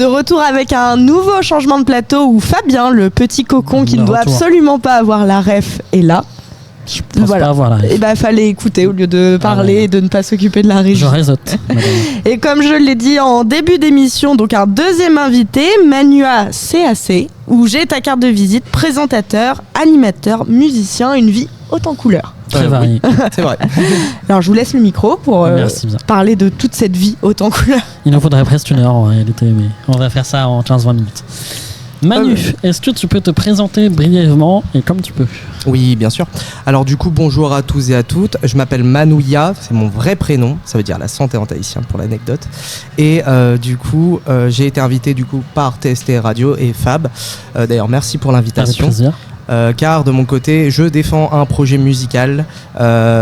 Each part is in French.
De retour avec un nouveau changement de plateau où Fabien, le petit cocon qui ne doit absolument pas avoir la ref, est là. Je pense pas avoir la ref. Et fallait écouter au lieu de parler et de ne pas s'occuper de la régie. Je réseaute. Et comme je l'ai dit en début d'émission, donc un deuxième invité, Manua CAC, où j'ai ta carte de visite, présentateur, animateur, musicien, une vie haute en couleurs. Très varié. Oui, c'est vrai. Alors je vous laisse le micro pour parler de toute cette vie haute en couleurs. Il nous faudrait presque une heure en réalité, mais on va faire ça en 15-20 minutes. Manu, est-ce que tu peux te présenter brièvement et comme tu peux? Oui, bien sûr. Alors du coup, bonjour à tous et à toutes. Je m'appelle Manouya, c'est mon vrai prénom. Ça veut dire la santé en tahitien pour l'anecdote. Et du coup, j'ai été invité par TST Radio et Fab. D'ailleurs, merci pour l'invitation. Avec plaisir. Car de mon côté, je défends un projet musical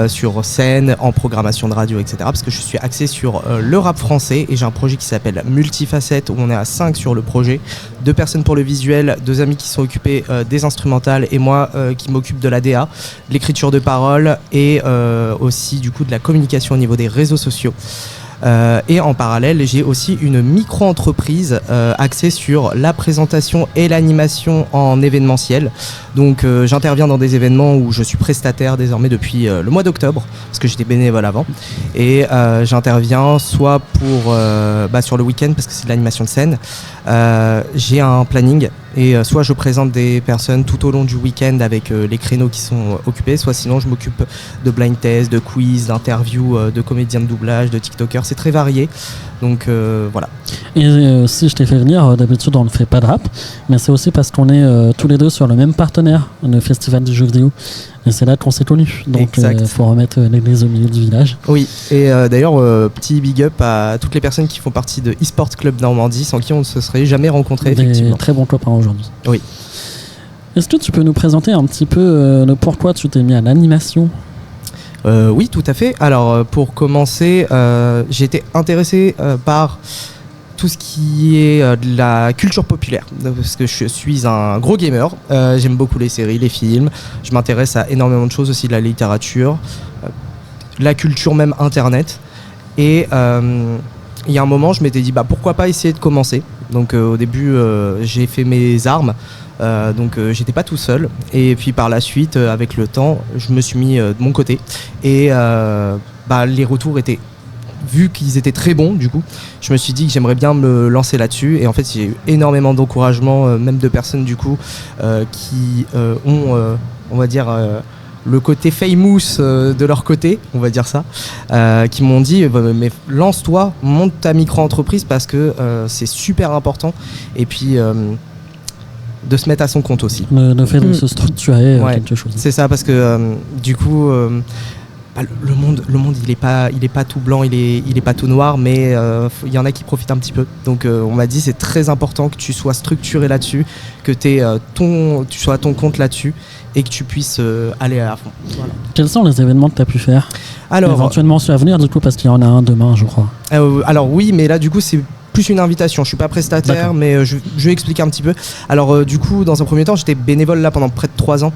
sur scène, en programmation de radio, etc. Parce que je suis axé sur le rap français et j'ai un projet qui s'appelle Multifacette où on est à 5 sur le projet. 2 personnes pour le visuel, 2 amis qui sont occupés des instrumentales et moi qui m'occupe de la DA, de l'écriture de paroles et aussi du coup de la communication au niveau des réseaux sociaux. Et en parallèle, j'ai aussi une micro-entreprise axée sur la présentation et l'animation en événementiel. Donc j'interviens dans des événements où je suis prestataire désormais depuis le mois d'octobre, parce que j'étais bénévole avant. Et j'interviens soit sur le week-end, parce que c'est de l'animation de scène. J'ai un planning et soit je présente des personnes tout au long du week-end avec les créneaux qui sont occupés, soit sinon je m'occupe de blind tests, de quiz, d'interviews, de comédiens de doublage, de tiktokers, c'est très varié. Donc voilà. Et si je t'ai fait venir, d'habitude on ne fait pas de rap, mais c'est aussi parce qu'on est tous les deux sur le même partenaire, le festival du jeu vidéo. Et c'est là qu'on s'est connus. Donc il faut remettre l'église au milieu du village. Oui, et d'ailleurs, petit big up à toutes les personnes qui font partie de eSport Club Normandie, sans qui on ne se serait jamais rencontrés. Effectivement. Très bons copains aujourd'hui. Oui. Est-ce que tu peux nous présenter un petit peu le pourquoi tu t'es mis à l'animation ? Oui, tout à fait. Alors, pour commencer, j'ai été intéressé par tout ce qui est de la culture populaire, parce que je suis un gros gamer, j'aime beaucoup les séries, les films, je m'intéresse à énormément de choses, aussi de la littérature, la culture même internet, et il y a un moment je m'étais dit pourquoi pas essayer de commencer. Donc au début j'ai fait mes armes, donc j'étais pas tout seul, et puis par la suite avec le temps je me suis mis de mon côté, et les retours étaient, vu qu'ils étaient très bons, du coup, je me suis dit que j'aimerais bien me lancer là-dessus. Et en fait, j'ai eu énormément d'encouragement, même de personnes, du coup, qui ont, on va dire, le côté famous de leur côté, on va dire ça, qui m'ont dit mais lance-toi, monte ta micro-entreprise parce que c'est super important. Et puis de se mettre à son compte aussi. Le fait de se structurer quelque chose. C'est ça, parce que du coup le monde il est pas tout blanc, il est pas tout noir, mais il y en a qui profitent un petit peu. Donc on m'a dit c'est très important que tu sois structuré là-dessus, que tu sois à ton compte là-dessus et que tu puisses aller à fond. Voilà. Quels sont les événements que tu as pu faire ? Alors, éventuellement sur l'avenir, du coup, parce qu'il y en a un demain, je crois. Alors oui, mais là du coup c'est plus une invitation, je suis pas prestataire. D'accord. Mais je vais expliquer un petit peu. Alors du coup dans un premier temps j'étais bénévole là pendant près de 3 ans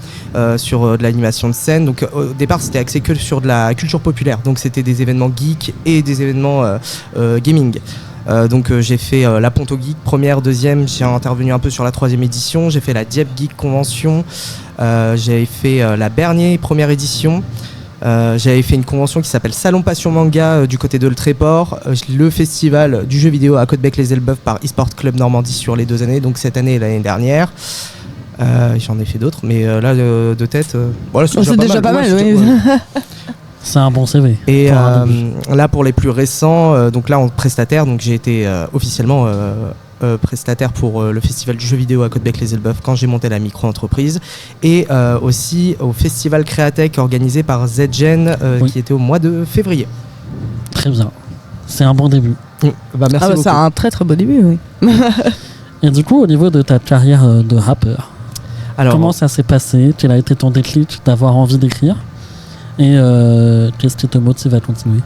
sur de l'animation de scène. Donc au départ c'était axé que sur de la culture populaire, donc c'était des événements geeks et des événements gaming. Donc j'ai fait la Ponto Geek première, deuxième, j'ai intervenu un peu sur la 3e édition, j'ai fait la Dieppe Geek Convention, j'ai fait la Bernier première édition. J'avais fait une convention qui s'appelle Salon Passion Manga du côté de Le Tréport, le festival du jeu vidéo à Côte-Bec-les-Elbeuf par eSport Club Normandie sur les 2 années, donc cette année et l'année dernière. J'en ai fait d'autres, mais là de tête, voilà, c'est déjà pas mal. Oui. C'est un bon CV. Et là pour les plus récents, donc là en prestataire, donc j'ai été officiellement prestataire pour le festival du jeu vidéo à Côte-Bec-les-Elbeuf quand j'ai monté la micro-entreprise, et aussi au festival Créatech organisé par ZGen qui était au mois de février. Très bien, c'est un bon début. Merci beaucoup. C'est un très très beau début, oui. Et du coup au niveau de ta carrière de rappeur, comment ça s'est passé ? Quel a été ton déclic d'avoir envie d'écrire ? Et qu'est-ce qui te motive à continuer ?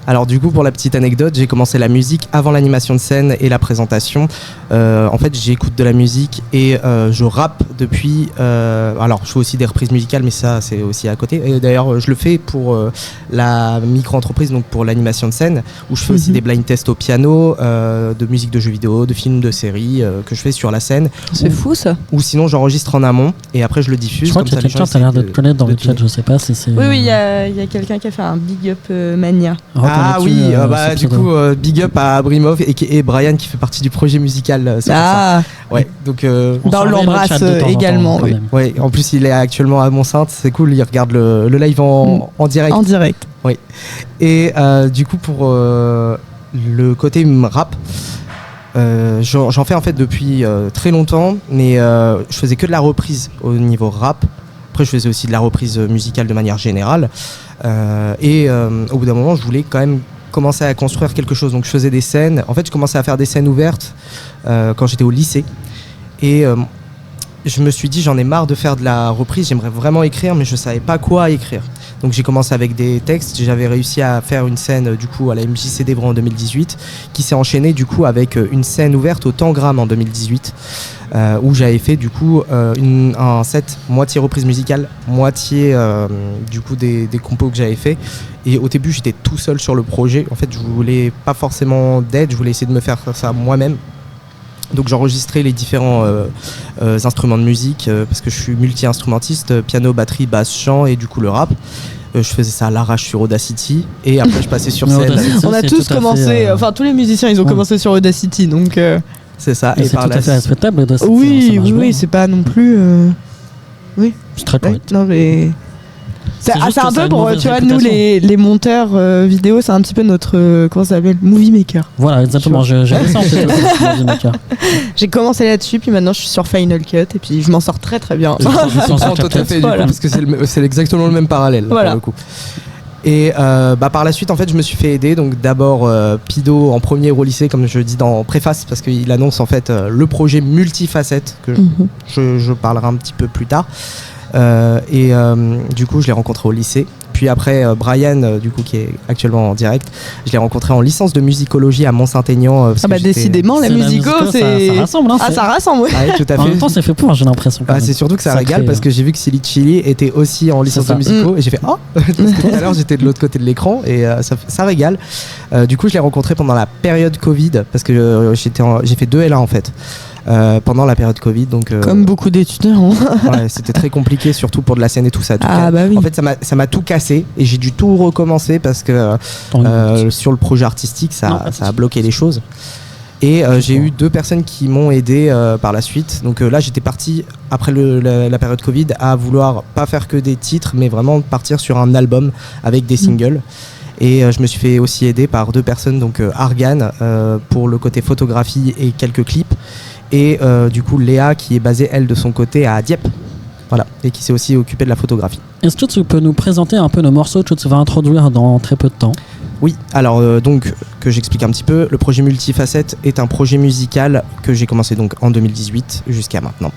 Alors du coup, pour la petite anecdote, j'ai commencé la musique avant l'animation de scène et la présentation. En fait, j'écoute de la musique et je rappe depuis... alors, je fais aussi des reprises musicales, mais ça, c'est aussi à côté. Et d'ailleurs, je le fais pour la micro-entreprise, donc pour l'animation de scène, où je fais aussi des blind tests au piano, de musique de jeux vidéo, de films, de séries, que je fais sur la scène. C'est fou, ça. Ou sinon, j'enregistre en amont et après, je le diffuse. Je crois qu'il y a quelqu'un qui a l'air de te connaître dans le chat, je sais pas si c'est... Oui, il y a quelqu'un qui a fait un big up Mania. Ah oui, du coup, big up à Abrimov et Brian qui fait partie du projet musical. Ah ouais, donc on l'embrasse également. Oui. Ouais, en plus il est actuellement à Mont-Sainte, c'est cool, il regarde le live en direct. En direct. Oui. Et du coup pour le côté rap, j'en fais en fait depuis très longtemps, mais je faisais que de la reprise au niveau rap. Après je faisais aussi de la reprise musicale de manière générale. Au bout d'un moment je voulais quand même commencer à construire quelque chose, donc je faisais des scènes. En fait je commençais à faire des scènes ouvertes quand j'étais au lycée et je me suis dit j'en ai marre de faire de la reprise, j'aimerais vraiment écrire mais je savais pas quoi écrire, donc j'ai commencé avec des textes. J'avais réussi à faire une scène du coup à la MJC d'Évreux en 2018 qui s'est enchaînée du coup avec une scène ouverte au Tangram en 2018 où j'avais fait du coup un set moitié reprise musicale, moitié du coup des compos que j'avais fait. Et au début j'étais tout seul sur le projet, en fait je voulais pas forcément d'aide, je voulais essayer de me faire ça moi-même. Donc j'enregistrais les différents instruments de musique parce que je suis multi-instrumentiste, piano, batterie, basse, chant et du coup le rap. Je faisais ça à l'arrache sur Audacity et après je passais sur scène. On a tous commencé, enfin tous les musiciens ils ont commencé sur Audacity, donc... C'est ça. Et c'est tout à fait respectable. Oui, c'est pas non plus... Oui. C'est très correct. Non mais... C'est un peu pour, tu vois, nous les monteurs vidéo, c'est un petit peu notre, comment ça s'appelle, movie maker. Voilà, exactement, j'ai ça en fait, movie maker. J'ai commencé là-dessus, puis maintenant je suis sur Final Cut, et puis je m'en sors très très bien. Tout à fait, voilà. Parce que c'est exactement le même parallèle, voilà. Pour le coup. Et par la suite en fait je me suis fait aider, donc d'abord Pido en premier au lycée, comme je dis dans préface, parce qu'il annonce en fait le projet multifacette que je parlerai un petit peu plus tard. Du coup je l'ai rencontré au lycée. Puis après Brian du coup qui est actuellement en direct, je l'ai rencontré en licence de musicologie à Mont-Saint-Aignan. Décidément la musico c'est... Ça rassemble, hein, ça rassemble, ouais. Ouais, tout à fait. En même temps c'est fait pour, j'ai l'impression. C'est surtout que ça régale parce que j'ai vu que Silly Chili était aussi en licence de musico et j'ai fait parce que tout à l'heure j'étais de l'autre côté de l'écran et ça régale. Du coup je l'ai rencontré pendant la période Covid parce que j'ai fait 2 L1 en fait. Pendant la période Covid, donc comme beaucoup d'étudiants. Ouais, c'était très compliqué, surtout pour de la scène et tout ça. Oui. En fait, ça m'a tout cassé et j'ai dû tout recommencer parce que sur le projet artistique, ça a bloqué les choses. Et j'ai eu 2 personnes qui m'ont aidé par la suite. Donc là, j'étais parti après la période Covid à vouloir pas faire que des titres, mais vraiment partir sur un album avec des singles. Et je me suis fait aussi aider par 2 personnes, donc Argan pour le côté photographie et quelques clips. Et du coup Léa qui est basée elle de son côté à Dieppe, voilà, et qui s'est aussi occupée de la photographie. Est-ce que tu peux nous présenter un peu nos morceaux que tu vas introduire dans très peu de temps? Oui, alors donc que j'explique un petit peu, le projet Multifacette est un projet musical que j'ai commencé donc en 2018 jusqu'à maintenant.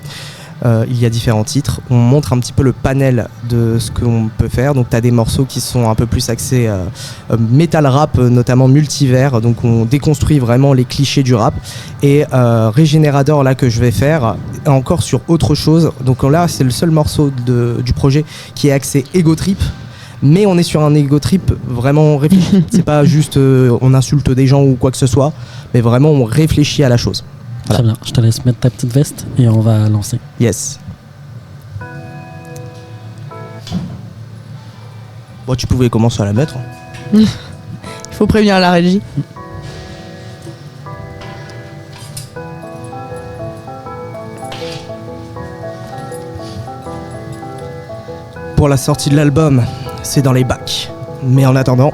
Il y a différents titres, on montre un petit peu le panel de ce qu'on peut faire. Donc tu as des morceaux qui sont un peu plus axés metal rap, notamment multivers, donc on déconstruit vraiment les clichés du rap. Et Régénérateur là que je vais faire encore sur autre chose, donc là c'est le seul morceau du projet qui est axé ego trip. Mais on est sur un ego trip vraiment réfléchi. C'est pas juste on insulte des gens ou quoi que ce soit, mais vraiment on réfléchit à la chose. Voilà. Très bien, je te laisse mettre ta petite veste et on va lancer. Yes. Bon, tu pouvais commencer à la mettre. Il faut prévenir la régie. Pour la sortie de l'album, c'est dans les bacs. Mais en attendant,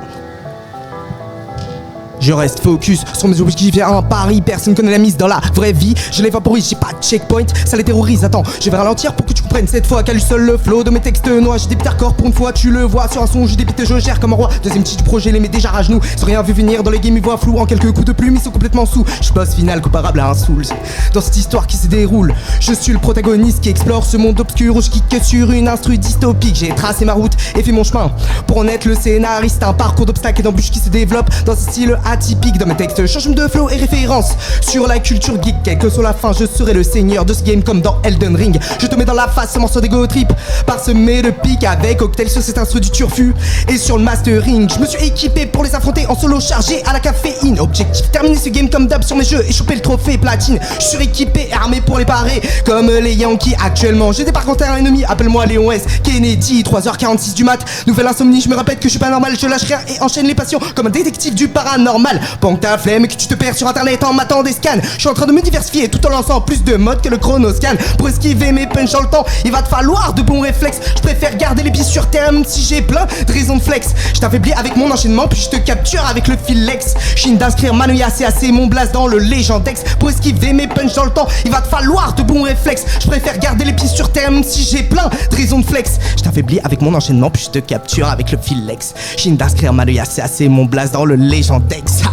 je reste focus sur mes objectifs, j'ai un pari, personne connaît la mise dans la vraie vie. Je les vaporise, j'ai pas de checkpoint, ça les terrorise. Attends, je vais ralentir pour que tu comprennent cette fois qu'à lui seul le flow de mes textes noirs. J'ai des petits hardcore pour une fois, tu le vois. Sur un son, j'ai des beats, je gère comme un roi. Deuxième titre du projet, les met déjà à genoux. Sans rien vu venir dans les games, ils voient flou. En quelques coups de plume, ils sont complètement sous. Je boss final comparable à un Souls. Dans cette histoire qui se déroule, je suis le protagoniste qui explore ce monde obscur où je kick sur une instru dystopique. J'ai tracé ma route et fait mon chemin pour en être le scénariste. Un parcours d'obstacles et d'embûches qui se développe dans un style atypique. Dans mes textes, changement de flow et référence sur la culture geek. Quelle que soit la fin, je serai le seigneur de ce game comme dans Elden Ring. Je te mets dans la face ce morceau d'ego trip parsemé de pique avec cocktail sur cet instru du turfu. Et sur le mastering, je me suis équipé pour les affronter en solo chargé à la caféine. Objectif, terminer ce game comme d'hab sur mes jeux et choper le trophée platine. Je suis équipé et armé pour les parer comme les Yankees actuellement. J'ai débarqué contre un ennemi, appelle-moi Léon S. Kennedy, 3h46 du mat. Nouvelle insomnie, je me répète que je suis pas normal. Je lâche rien et enchaîne les passions comme un détective du paranormal. Pendant que t'as flemme et que tu te perds sur internet en matant des scans, je suis en train de me diversifier tout en lançant plus de modes que le chronoscan. Pour esquiver mes punch dans le temps, il va te falloir de bons réflexes. Je préfère garder les pieds sur terre même si j'ai plein de raisons de flex. Je t'affaiblis avec mon enchaînement puis je te capture avec le fil Lex. Chine d'inscrire Manoya CAC mon blast dans le Légendex. Pour esquiver mes punch dans le temps, il va te falloir de bons réflexes. Je préfère garder les pieds sur terre même si j'ai plein de raisons de flex. Je t'affaiblis avec mon enchaînement puis je te capture avec le fil Lex. Chine d'inscrire Manoya CAC mon blast dans le Légendex.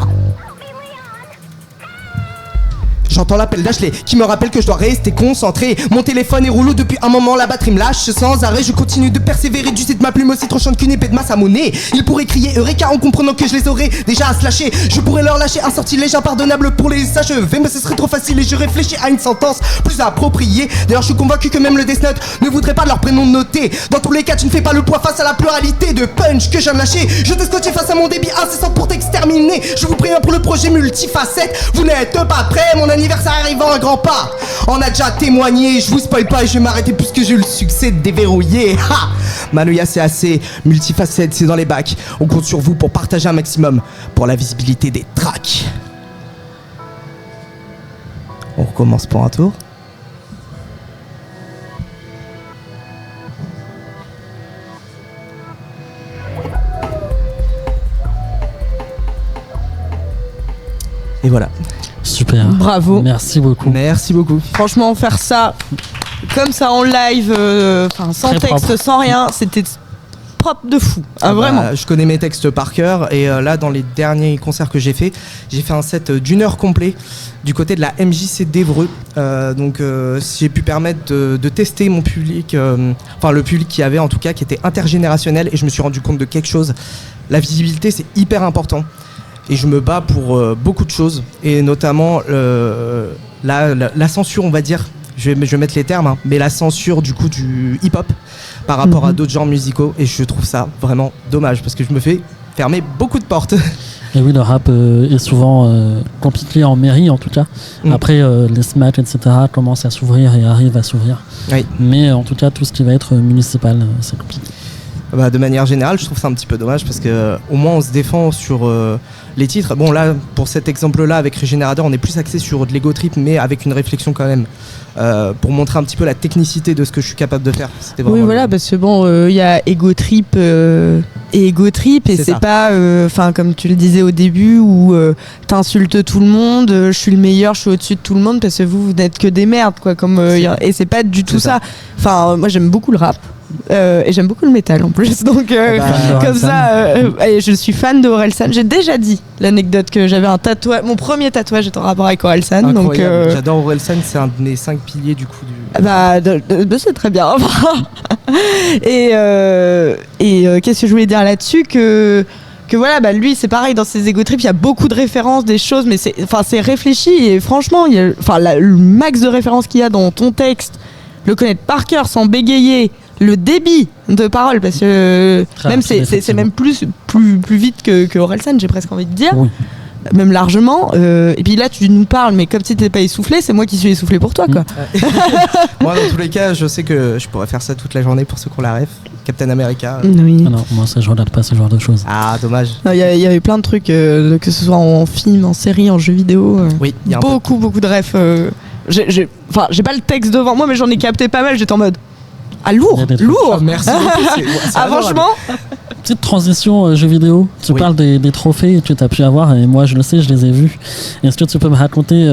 J'entends l'appel d'Ashley qui me rappelle que je dois rester concentré. Mon téléphone est rouleau depuis un moment, la batterie me lâche sans arrêt. Je continue de persévérer, du site de ma plume aussi tranchante qu'une épée de masse à monnaie. Ils pourraient crier Eureka en comprenant que je les aurais déjà à se lâcher. Je pourrais leur lâcher un sortilège impardonnable pour les achever, mais ce serait trop facile et je réfléchis à une sentence plus appropriée. D'ailleurs je suis convaincu que même le Death Note ne voudrait pas leur prénom noté. Dans tous les cas tu ne fais pas le poids face à la pluralité de punch que je viens de lâcher. Je te scotche face à mon débit incessant pour t'exterminer. Je vous préviens pour le projet multifacette. Vous n'êtes pas prêts, mon anniversaire arrive en un grand pas. On a déjà témoigné, je vous spoil pas et je vais m'arrêter puisque j'ai eu le succès de déverrouiller. Ha! Manoya c'est assez multifacette, c'est dans les bacs. On compte sur vous pour partager un maximum pour la visibilité des tracks. On recommence pour un tour. Et voilà. Super. Bravo. Merci beaucoup. Merci beaucoup. Franchement, faire ça comme ça en live, sans Très texte, propre. sans rien, c'était propre de fou. Vraiment. Je connais mes textes par cœur et là dans les derniers concerts que j'ai fait un set d'une heure complet du côté de la MJC d'Évreux. Donc j'ai pu permettre de tester mon public, le public qu'il y avait en tout cas, qui était intergénérationnel, et je me suis rendu compte de quelque chose. La visibilité c'est hyper important. Et je me bats pour beaucoup de choses, et notamment la censure, on va dire, je vais mettre les termes, mais la censure du coup du hip-hop par rapport à d'autres genres musicaux, et je trouve ça vraiment dommage parce que je me fais fermer beaucoup de portes. Et oui, le rap est souvent compliqué en mairie en tout cas. Après, les SMAT, etc. commencent à s'ouvrir et arrivent à s'ouvrir. Oui. Mais en tout cas, tout ce qui va être municipal, c'est compliqué. De manière générale, je trouve ça un petit peu dommage parce que au moins on se défend sur les titres. Bon là, pour cet exemple-là, avec Régénérateur, on est plus axé sur de l'ego trip, mais avec une réflexion quand même pour montrer un petit peu la technicité de ce que je suis capable de faire. C'était Oui, voilà, parce que bon, il y a ego trip et ego trip, et c'est pas, comme tu le disais au début, où t'insultes tout le monde, je suis le meilleur, je suis au-dessus de tout le monde, parce que vous n'êtes que des merdes, quoi. Et c'est pas du tout ça. Enfin, moi j'aime beaucoup le rap. Et j'aime beaucoup le métal en plus, donc comme ça, je suis fan de Orelsan. J'ai déjà dit l'anecdote que j'avais un tatouage, mon premier tatouage est en rapport avec Orelsan. Donc, j'adore Orelsan, c'est un de mes 5 piliers du coup. C'est très bien. Et qu'est-ce que je voulais dire là-dessus, que voilà, lui c'est pareil, dans ses ego trips il y a beaucoup de références, des choses, mais c'est réfléchi, et franchement le max de références qu'il y a dans ton texte, le connaître par cœur sans bégayer, le débit de parole, parce que même c'est même plus vite que Orelsan, j'ai presque envie de dire. Oui. Même largement, et puis là tu nous parles, mais comme si t'étais pas essoufflé, c'est moi qui suis essoufflé pour toi, quoi. Moi dans tous les cas, je sais que je pourrais faire ça toute la journée pour ceux qui ont la ref. Captain America. Oui. Ah non, moi ça je regarde pas ce genre de choses. Ah dommage. Il y avait plein de trucs, que ce soit en film, en série, en jeu vidéo. Oui, il y a beaucoup de refs. J'ai pas le texte devant moi, mais j'en ai capté pas mal. J'étais en mode lourd. Merci beaucoup. Franchement, petite transition jeux vidéo. Tu parles des trophées que tu as pu avoir, et moi je le sais, je les ai vus. Est-ce que tu peux me raconter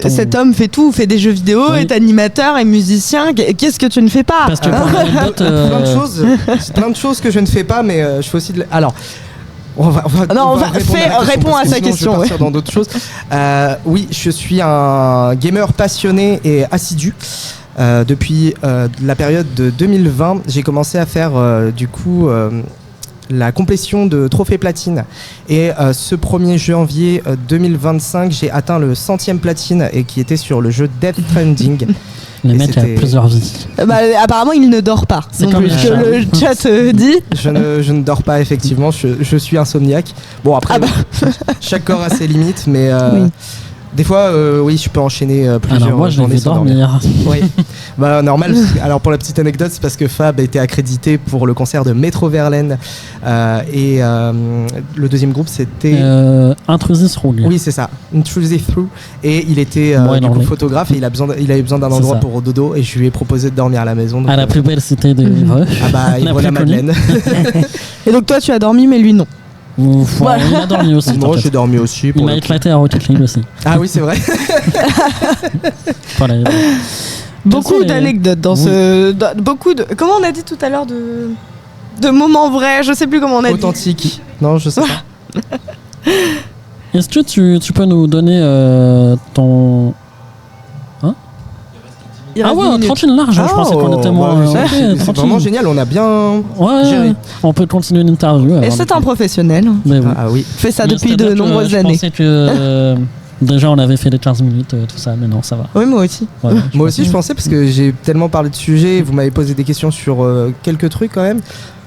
Cet homme fait tout, fait des jeux vidéo, est animateur, est musicien. Qu'est-ce que tu ne fais pas? Parce que plein de choses que je ne fais pas, mais je fais aussi de... Alors... réponds à sa question. Je vais partir dans d'autres choses. Oui, je suis un gamer passionné et assidu. Depuis la période de 2020, j'ai commencé à faire la complétion de trophées platine. Et ce 1er janvier 2025, j'ai atteint le 100e platine et qui était sur le jeu Death Stranding. Le mec a plusieurs vies. Apparemment, il ne dort pas. C'est comme le chat dit. Je ne dors pas, effectivement. Je suis insomniaque. Bon, après, chaque corps a ses limites, mais... Oui. Des fois, oui, je peux enchaîner plusieurs Alors moi, je journées vais sans dormir. Oui, normal. Alors pour la petite anecdote, c'est parce que Fab a été accrédité pour le concert de Metro Verlaine et le deuxième groupe c'était Intrusive Through. Oui, c'est ça, Intrusive Through. Et il était photographe et il avait besoin d'un endroit pour dodo et je lui ai proposé de dormir à la maison. Donc, à la plus belle cité de Évreux. La Madeleine. Et donc toi, tu as dormi, mais lui non. Voilà. Il a dormi aussi. Moi, j'ai dormi aussi. Il m'a éclaté à Rocket League aussi. Ah oui, c'est vrai. Voilà. Beaucoup d'anecdotes dans beaucoup de. Comment on a dit tout à l'heure de moments vrais. Je sais plus comment on a dit. Authentique. Non, je sais pas. Est-ce que tu peux nous donner ton... Ah ouais, 30 large, je pensais qu'on était moins... c'est vraiment génial, on a bien géré. On peut continuer une interview. Et c'est un professionnel. Mais oui. Ah oui. Fait ça depuis de nombreuses années. Je pensais que déjà on avait fait les 15 minutes, tout ça, mais non, ça va. Oui, moi aussi. Voilà, moi aussi, je pensais, parce que j'ai tellement parlé de sujets, vous m'avez posé des questions sur quelques trucs quand même.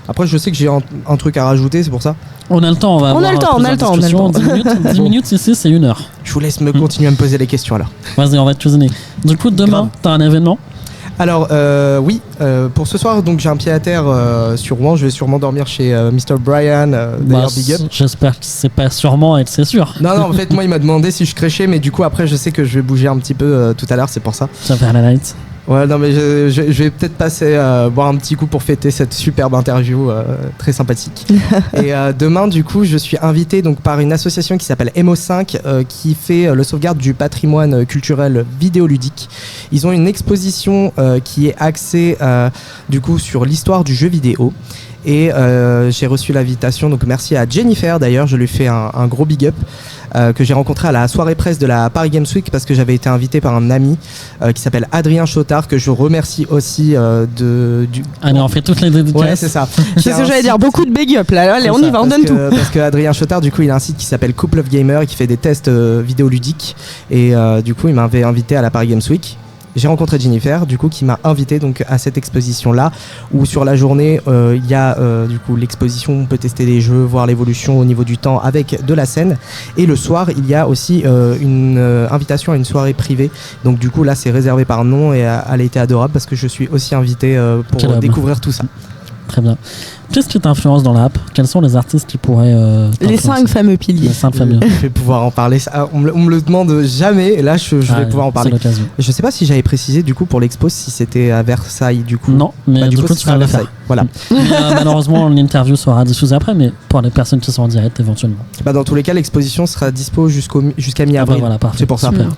Après, je sais que j'ai un truc à rajouter, c'est pour ça. On a le temps, on a le temps. 10 minutes ici, c'est 1 heure. Je vous laisse continuer à me poser les questions alors. Vas-y, on va te cuisiner. Du coup, demain, t'as un événement? Alors, oui, pour ce soir, donc j'ai un pied à terre sur Rouen. Je vais sûrement dormir chez Mr. Brian, d'ailleurs Big Up. J'espère que c'est pas sûrement et que c'est sûr. Non, en fait, moi, il m'a demandé si je crêchais, mais du coup, après, je sais que je vais bouger un petit peu tout à l'heure, c'est pour ça. Ça va faire la night. Ouais, non, mais je vais peut-être passer boire un petit coup pour fêter cette superbe interview très sympathique. Et demain, du coup, je suis invité donc par une association qui s'appelle MO5 qui fait le sauvegarde du patrimoine culturel vidéoludique. Ils ont une exposition qui est axée du coup sur l'histoire du jeu vidéo. Et j'ai reçu l'invitation, donc merci à Jennifer d'ailleurs, je lui fais un gros big up. Que j'ai rencontré à la soirée presse de la Paris Games Week parce que j'avais été invité par un ami qui s'appelle Adrien Chotard, que je remercie aussi Allez, on fait toutes les dédicaces. Ouais, c'est ça. C'est ce que j'allais dire, beaucoup de big up là. Allez, on y va, on donne tout. Parce que Adrien Chotard, du coup, il a un site qui s'appelle Couple of Gamer qui fait des tests vidéoludiques et du coup, il m'avait invité à la Paris Games Week. J'ai rencontré Jennifer, du coup, qui m'a invité donc à cette exposition-là, où sur la journée, il y a du coup l'exposition, on peut tester les jeux, voir l'évolution au niveau du temps avec de la scène. Et le soir, il y a aussi une invitation à une soirée privée. Donc du coup, là, c'est réservé par nom et elle a été adorable parce que je suis aussi invité pour découvrir tout ça. Très bien. Qu'est-ce qui t'influence dans la app? Quels sont les artistes qui pourraient les 5 fameux piliers. Les 5 fameux. Je vais pouvoir en parler. On me le demande jamais et là je vais pouvoir en parler. Je sais pas si j'avais précisé du coup pour l'expo si c'était à Versailles du coup. Non, mais du coup tu vas le faire. Voilà. Malheureusement l'interview sera diffusée après, mais pour les personnes qui sont en direct éventuellement. Dans tous les cas l'exposition sera dispo jusqu'à mi-avril. Voilà, parfait. C'est pour ça. Super.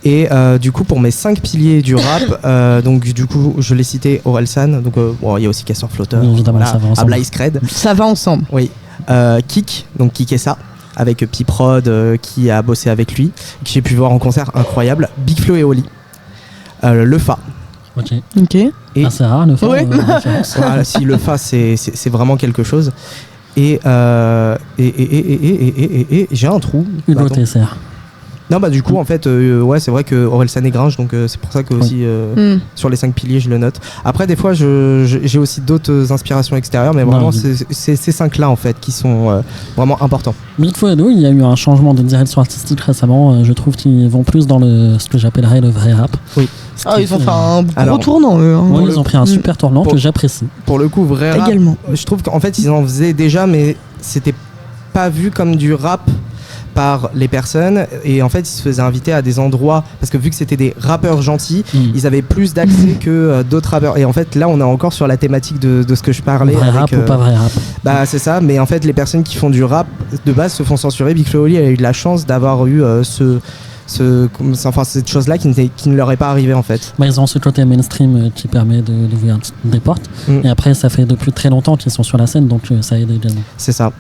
Et du coup pour mes 5 piliers du rap, donc du coup je l'ai cité Orelsan, donc il y a aussi Casseur Flotteur, oui, évidemment, ça va ensemble. Ablaï Scred. Ça va ensemble. Oui. Kik, donc Kik et ça, avec Piprod qui a bossé avec lui, que j'ai pu voir en concert incroyable. Big Flo et Oli. Le Fa. Ok. Et c'est rare le Fa. Ouais. Voilà, si le Fa c'est vraiment quelque chose. Et j'ai un trou. Hugo TSR. Non, du coup, en fait, ouais, c'est vrai que Orelsan est Gringe, donc c'est pour ça que aussi sur les 5 piliers, je le note. Après, des fois, j'ai aussi d'autres inspirations extérieures, mais vraiment, c'est ces 5-là, en fait, qui sont vraiment importants. Big Flo et Oli, il y a eu un changement de direction artistique récemment. Je trouve qu'ils vont plus dans ce que j'appellerais le vrai rap. Oui. Ils ont fait un gros tournant, eux. Hein. Oui, ils ont pris un super tournant que j'apprécie. Pour le coup, vrai rap, également. Je trouve qu'en fait, ils en faisaient déjà, mais c'était pas vu comme du rap. par les personnes, et en fait ils se faisaient inviter à des endroits parce que vu que c'était des rappeurs gentils, ils avaient plus d'accès que d'autres rappeurs, et en fait là on est encore sur la thématique de ce que je parlais vrai avec, rap ou pas vrai rap. Bah c'est ça, mais en fait les personnes qui font du rap de base se font censurer. Big Flo et Oli a eu de la chance d'avoir eu cette chose-là qui ne leur est pas arrivée en fait. Ils ont ce côté mainstream qui permet d'ouvrir des portes. Et après, ça fait depuis très longtemps qu'ils sont sur la scène, donc ça aide également. C'est ça.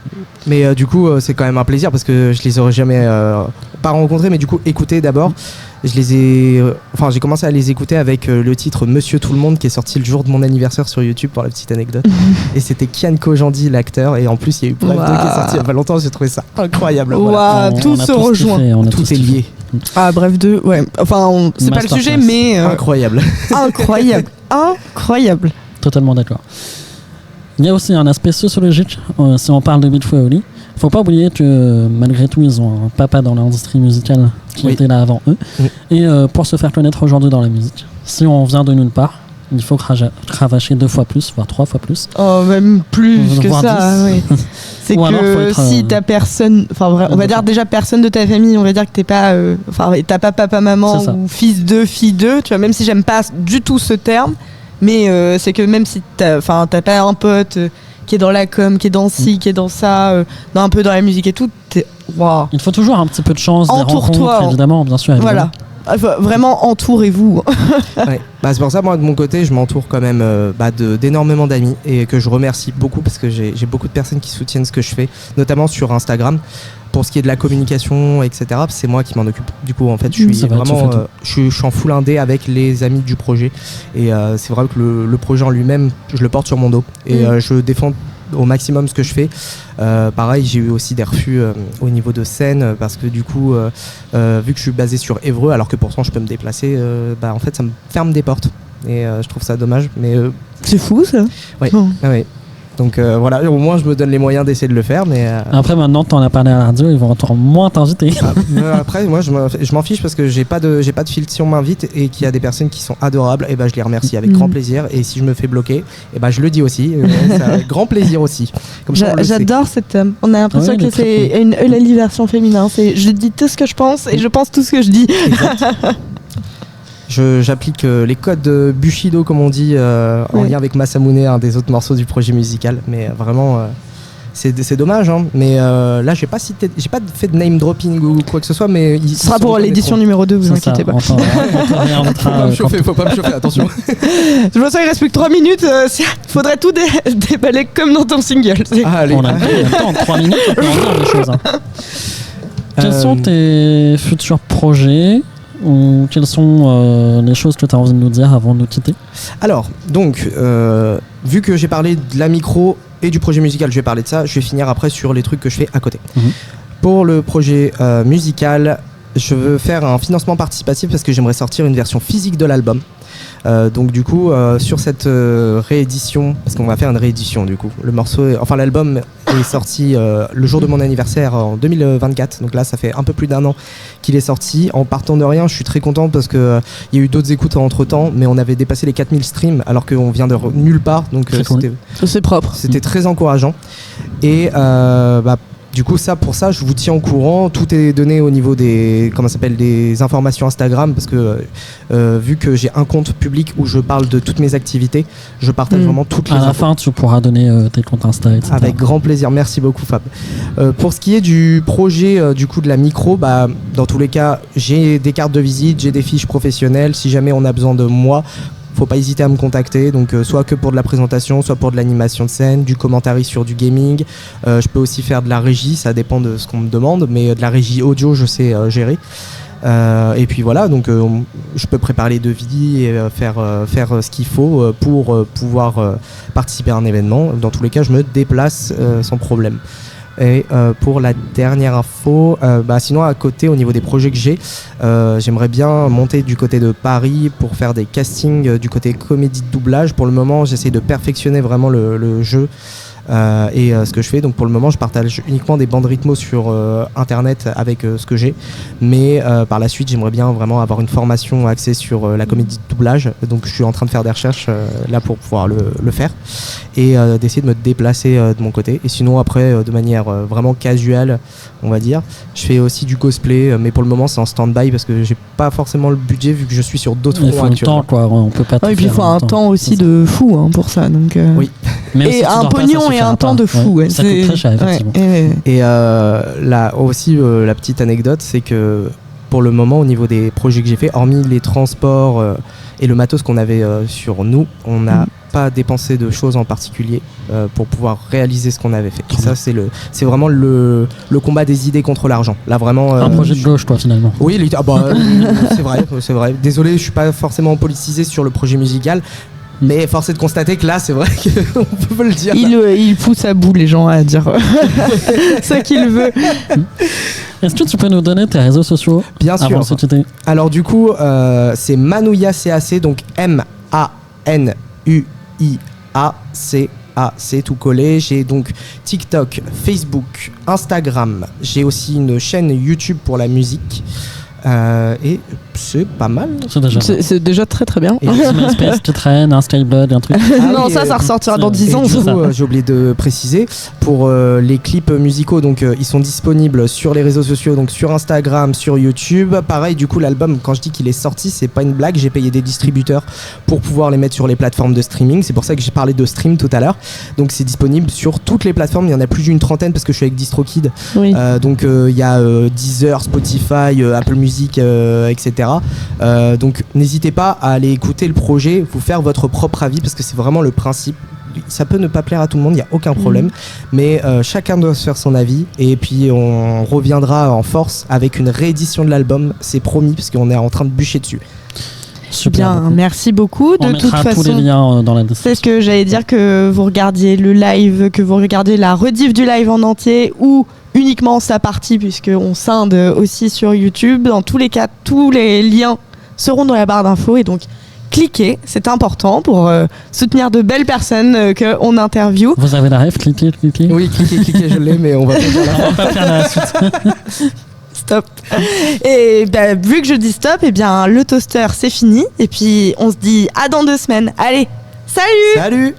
Mais du coup, c'est quand même un plaisir parce que je les aurais jamais pas rencontrés, mais du coup, écoutés d'abord. J'ai commencé à les écouter avec le titre Monsieur Tout le Monde qui est sorti le jour de mon anniversaire sur YouTube, pour la petite anecdote. Et c'était Kian Kojandi, l'acteur, et en plus il y a eu Bref 2 qui est sorti il y a pas longtemps. J'ai trouvé ça incroyable. Voilà. Tout se rejoint. Tout est lié. Bref 2, ouais. Enfin, c'est pas le sujet, mais incroyable. Incroyable. Totalement d'accord. Il y a aussi un aspect sociologique si on parle de Big Flo et Oli. Faut pas oublier que malgré tout ils ont un papa dans l'industrie musicale qui était là avant eux, et pour se faire connaître aujourd'hui dans la musique, si on vient de nulle part, il faut cravacher 2 fois plus, voire 3 fois plus. Même plus que ça, oui. C'est ou que si t'as personne, on va dire déjà personne de ta famille, on va dire que t'es pas, t'as pas papa, maman ou fils de, fille de, tu vois, même si j'aime pas du tout ce terme, mais c'est que même si t'as pas un pote qui est dans la com, qui est dans ci, qui est dans ça, un peu dans la musique et tout, wow. Il faut toujours un petit peu de chance, des rencontres, évidemment, bien sûr. Évidemment. Voilà. Vraiment, entourez-vous. Ouais. C'est pour ça, moi, de mon côté, je m'entoure quand même d'énormément d'amis, et que je remercie beaucoup parce que j'ai beaucoup de personnes qui soutiennent ce que je fais, notamment sur Instagram. Pour ce qui est de la communication, etc., c'est moi qui m'en occupe. Du coup, en fait, je suis en full indé avec les amis du projet. Et c'est vrai que le projet en lui-même, je le porte sur mon dos. Et je défends au maximum ce que je fais. Pareil, j'ai eu aussi des refus au niveau de scène, parce que du coup, vu que je suis basé sur Évreux, alors que pourtant je peux me déplacer, en fait, ça me ferme des portes. Et je trouve ça dommage. Mais c'est fou, ça. Oui. Oui. Donc voilà, au moins je me donne les moyens d'essayer de le faire. Mais après, maintenant t'en as parlé à la radio, ils vont encore moins t'inviter. Après, moi je m'en fiche parce que j'ai pas de filtre. Si on m'invite et qu'il y a des personnes qui sont adorables, et je les remercie avec grand plaisir. Et si je me fais bloquer, je le dis aussi, c'est avec grand plaisir aussi. J'adore cet thème. On a l'impression que c'est une Eulalie version féminin. Je dis tout ce que je pense et je pense tout ce que je dis. J'applique les codes Bushido, comme on dit, en lien avec Masamune, un des autres morceaux du projet musical. Mais vraiment, c'est dommage. Hein. Mais là, j'ai pas fait de name dropping ou quoi que ce soit. Mais ce sera pour l'édition numéro 2, vous inquiétez pas. Faut pas me chauffer, attention. Je vois ça, il reste plus que 3 minutes. Faudrait tout déballer comme dans ton single. Allez. On a le temps, en 3 minutes, on peut en dire des choses. Hein. Quels sont tes futurs projets ? Ou quelles sont les choses que tu as envie de nous dire avant de nous quitter ? Alors, donc, vu que j'ai parlé de la micro et du projet musical, je vais parler de ça. Je vais finir après sur les trucs que je fais à côté. Pour le projet musical, je veux faire un financement participatif parce que j'aimerais sortir une version physique de l'album. Donc du coup sur cette réédition, parce qu'on va faire une réédition du coup, l'album est sorti le jour de mon anniversaire en 2024, donc là ça fait un peu plus d'1 an qu'il est sorti. En partant de rien, je suis très content parce que il y a eu d'autres écoutes entre temps, mais on avait dépassé les 4000 streams alors qu'on vient de nulle part, donc c'est propre, c'était très encourageant. Et du coup, pour ça, je vous tiens au courant. Tout est donné au niveau des informations Instagram, parce que vu que j'ai un compte public où je parle de toutes mes activités, je partage vraiment toutes les infos. À la fin, tu pourras donner tes comptes Insta, etc. Avec grand plaisir. Merci beaucoup, Fab. Pour ce qui est du projet du coup de la micro, dans tous les cas, j'ai des cartes de visite, j'ai des fiches professionnelles. Si jamais on a besoin de moi, faut pas hésiter à me contacter, donc soit que pour de la présentation, soit pour de l'animation de scène, du commentary sur du gaming. Je peux aussi faire de la régie, ça dépend de ce qu'on me demande, mais de la régie audio, je sais gérer. Et puis voilà, donc je peux préparer les devis et faire ce qu'il faut pour pouvoir participer à un événement. Dans tous les cas, je me déplace sans problème. Et pour la dernière info, sinon à côté, au niveau des projets que j'ai, j'aimerais bien monter du côté de Paris pour faire des castings du côté comédie de doublage. Pour le moment, j'essaie de perfectionner vraiment le jeu et ce que je fais. Donc pour le moment, je partage uniquement des bandes rythmo sur internet avec ce que j'ai, mais par la suite, j'aimerais bien vraiment avoir une formation axée sur la comédie de doublage. Donc je suis en train de faire des recherches là pour pouvoir le faire et d'essayer de me déplacer de mon côté. Et sinon après, de manière vraiment casual, on va dire, je fais aussi du cosplay, mais pour le moment c'est en stand-by parce que j'ai pas forcément le budget vu que je suis sur d'autres fronts actuellement. Il faut le temps, quoi. On peut pas tout et puis il faire faut en un même temps aussi de fou pour ça. Donc, oui. Même et si tu un dors pas, pognon ça et suffira un temps pas. de fou. Ouais. Ça coûte très cher, effectivement. Et là aussi, la petite anecdote, c'est que pour le moment, au niveau des projets que j'ai fait, hormis les transports et le matos qu'on avait sur nous, on n'a pas dépensé de choses en particulier pour pouvoir réaliser ce qu'on avait fait. Et ça, c'est vraiment le combat des idées contre l'argent. Là, vraiment. Un projet de gauche, toi, finalement. Oui, c'est vrai. Désolé, je suis pas forcément politisé sur le projet musical. Mais force est de constater que là, c'est vrai qu'on peut le dire. Il pousse à bout les gens à dire ce qu'il veut. Est-ce que tu peux nous donner tes réseaux sociaux? Bien sûr. Alors du coup, c'est Manouya CAC, donc MANUIACAC tout collé. J'ai donc TikTok, Facebook, Instagram. J'ai aussi une chaîne YouTube pour la musique. Et c'est pas mal. C'est déjà très très bien. Et MySpace qui traîne, un Skyblood, un truc. Non, ça ressortira dans 10 ans. Du coup, j'ai oublié de préciser, pour les clips musicaux, donc ils sont disponibles sur les réseaux sociaux, donc sur Instagram, sur YouTube. Pareil, du coup, l'album, quand je dis qu'il est sorti, c'est pas une blague, j'ai payé des distributeurs pour pouvoir les mettre sur les plateformes de streaming. C'est pour ça que j'ai parlé de stream tout à l'heure. Donc c'est disponible sur toutes les plateformes, il y en a plus d'une trentaine parce que je suis avec DistroKid. Oui. Donc il y a Deezer, Spotify, Apple Music, etc. Donc n'hésitez pas à aller écouter le projet, vous faire votre propre avis parce que c'est vraiment le principe. Ça peut ne pas plaire à tout le monde, il n'y a aucun problème, mais chacun doit se faire son avis et puis on reviendra en force avec une réédition de l'album, c'est promis parce qu'on est en train de bûcher dessus. Super, bien, merci beaucoup. On de toute façon, tous les liens dans la description. C'est ce que j'allais dire, que vous regardiez le live, que vous regardiez la rediff du live en entier ou uniquement sa partie, puisqu'on scinde aussi sur YouTube. Dans tous les cas, tous les liens seront dans la barre d'infos et donc cliquez, c'est important pour soutenir de belles personnes qu'on interviewe. Vous avez la ref, cliquez. Oui, cliquez, je l'ai, mais on va pas faire la suite. Stop. Et vu que je dis stop, et bien le toaster c'est fini. Et puis on se dit à dans 2 semaines. Allez, salut. Salut.